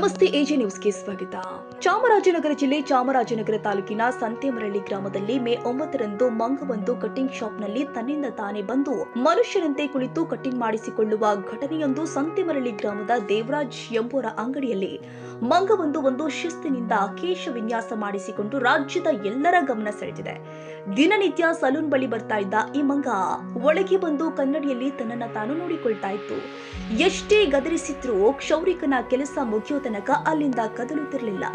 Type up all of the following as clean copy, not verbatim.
ನಮಸ್ತೆ ಎಜೆ ನ್ಯೂಸ್ಗೆ ಸ್ವಾಗತ. ಚಾಮರಾಜನಗರ ಜಿಲ್ಲೆ ಚಾಮರಾಜನಗರ ತಾಲೂಕಿನ ಸಂತೆಮರಳ್ಳಿ ಗ್ರಾಮದಲ್ಲಿ ಮೇ 9ರಂದು ಮಂಗವೊಂದು ಕಟಿಂಗ್ ಶಾಪ್ನಲ್ಲಿ ತನ್ನಿಂದ ತಾನೇ ಬಂದು ಮನುಷ್ಯರಂತೆ ಕುಳಿತು ಕಟಿಂಗ್ ಮಾಡಿಸಿಕೊಳ್ಳುವ ಘಟನೆಯೊಂದು ಸಂತೆಮರಳ್ಳಿ ಗ್ರಾಮದ ದೇವರಾಜ್ ಎಂಬುವರ ಅಂಗಡಿಯಲ್ಲಿ ಮಂಗವೊಂದು ಒಂದು ಶಿಸ್ತಿನಿಂದ ಕೇಶ ವಿನ್ಯಾಸ ಮಾಡಿಸಿಕೊಂಡು ರಾಜ್ಯದ ಎಲ್ಲರ ಗಮನ ಸೆಳೆದಿದೆ. ದಿನನಿತ್ಯ ಸಲೂನ್ ಬಳಿ ಬರ್ತಾ ಇದ್ದ ಈ ಮಂಗ ಒಳಗೆ ಬಂದು ಕನ್ನಡಿಯಲ್ಲಿ ತನ್ನನ್ನ ತಾನು ನೋಡಿಕೊಳ್ತಾ ಇತ್ತು. ಎಷ್ಟೇ ಗದರಿಸಿದ್ರೂ ಕ್ಷೌರಿಕನ ಕೆಲಸ ಮುಗಿಯೋ ತನಕ ಅಲ್ಲಿಂದ ಕದಲುತ್ತಿರಲಿಲ್ಲ.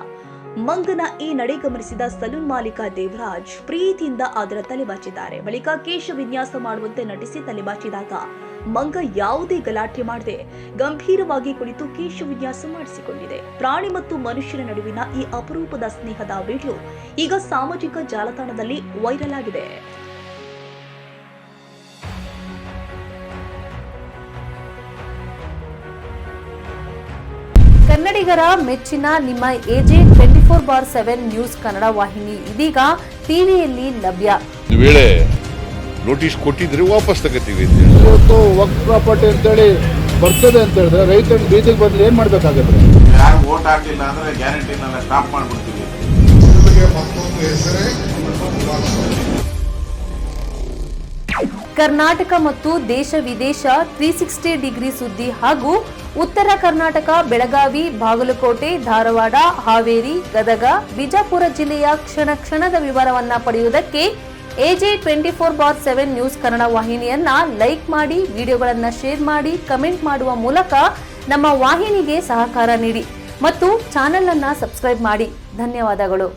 ಮಂಗನ ಈ ನಡೆ ಗಮನಿಸಿದ ಸಲೂನ್ ಮಾಲೀಕ ದೇವರಾಜ್ ಪ್ರೀತಿಯಿಂದ ಅದರ ತಲೆಬಾಚಿದ್ದಾರೆ. ಬಳಿಕ ಕೇಶ ವಿನ್ಯಾಸ ಮಾಡುವಂತೆ ನಟಿಸಿ ತಲೆಬಾಚಿದಾಗ ಮಂಗ ಯಾವುದೇ ಗಲಾಟೆ ಮಾಡದೆ ಗಂಭೀರವಾಗಿ ಕುಳಿತು ಕೇಶ ವಿನ್ಯಾಸ ಮಾಡಿಸಿಕೊಂಡಿದೆ. ಪ್ರಾಣಿ ಮತ್ತು ಮನುಷ್ಯನ ನಡುವಿನ ಈ ಅಪರೂಪದ ಸ್ನೇಹದ ವಿಡಿಯೋ ಈಗ ಸಾಮಾಜಿಕ ಜಾಲತಾಣದಲ್ಲಿ ವೈರಲ್ ಆಗಿದೆ. ಕನ್ನಡಿಗರ ಮೆಚ್ಚಿನ ನಿಮ್ಮ ಎಜೆ 24/7 ನ್ಯೂಸ್ ಕನ್ನಡ ವಾಹಿನಿ ಇದೀಗ ಟಿವಿಯಲ್ಲಿ ಲಭ್ಯ. ವೇಳೆ ನೋಟಿಸ್ ಕೊಟ್ಟಿದ್ರೆ ವಾಪಸ್ ತಗೋತೀವಿ. ಇವತ್ತು ವಕ್ಫ್ ಪ್ರಾಪರ್ಟಿ ಅಂತೇಳಿ ಬರ್ತದೆ ಅಂತ ಹೇಳಿದ್ರೆ ರೈತರ ಬೀದಿಗೆ ಬದಲು ಏನ್ ಮಾಡ್ಬೇಕಾಗತ್ತೆ? ಯಾರು ವೋಟ್ ಹಾಕಲಿಲ್ಲ ಅಂದ್ರೆ ಗ್ಯಾರಂಟಿನೆಲ್ಲ ಸ್ಟಾಪ್ ಮಾಡ್ಬಿಡ್ತೀವಿ. ಕರ್ನಾಟಕ ಮತ್ತು ದೇಶ ವಿದೇಶ 360 ಡಿಗ್ರಿ ಸುದ್ದಿ ಹಾಗೂ ಉತ್ತರ ಕರ್ನಾಟಕ, ಬೆಳಗಾವಿ, ಬಾಗಲಕೋಟೆ, ಧಾರವಾಡ, ಹಾವೇರಿ, ಗದಗ, ಬಿಜಾಪುರ ಜಿಲ್ಲೆಯ ಕ್ಷಣ ಕ್ಷಣದ ವಿವರವನ್ನ ಪಡೆಯುವುದಕ್ಕೆ ಎಜೆ 24/7 ನ್ಯೂಸ್ ಕನ್ನಡ ವಾಹಿನಿಯನ್ನ ಲೈಕ್ ಮಾಡಿ, ವಿಡಿಯೋಗಳನ್ನ ಶೇರ್ ಮಾಡಿ, ಕಮೆಂಟ್ ಮಾಡುವ ಮೂಲಕ ನಮ್ಮ ವಾಹಿನಿಗೆ ಸಹಕಾರ ನೀಡಿ ಮತ್ತು ಚಾನೆಲ್ ಅನ್ನ ಸಬ್ಸ್ಕ್ರೈಬ್ ಮಾಡಿ. ಧನ್ಯವಾದಗಳು.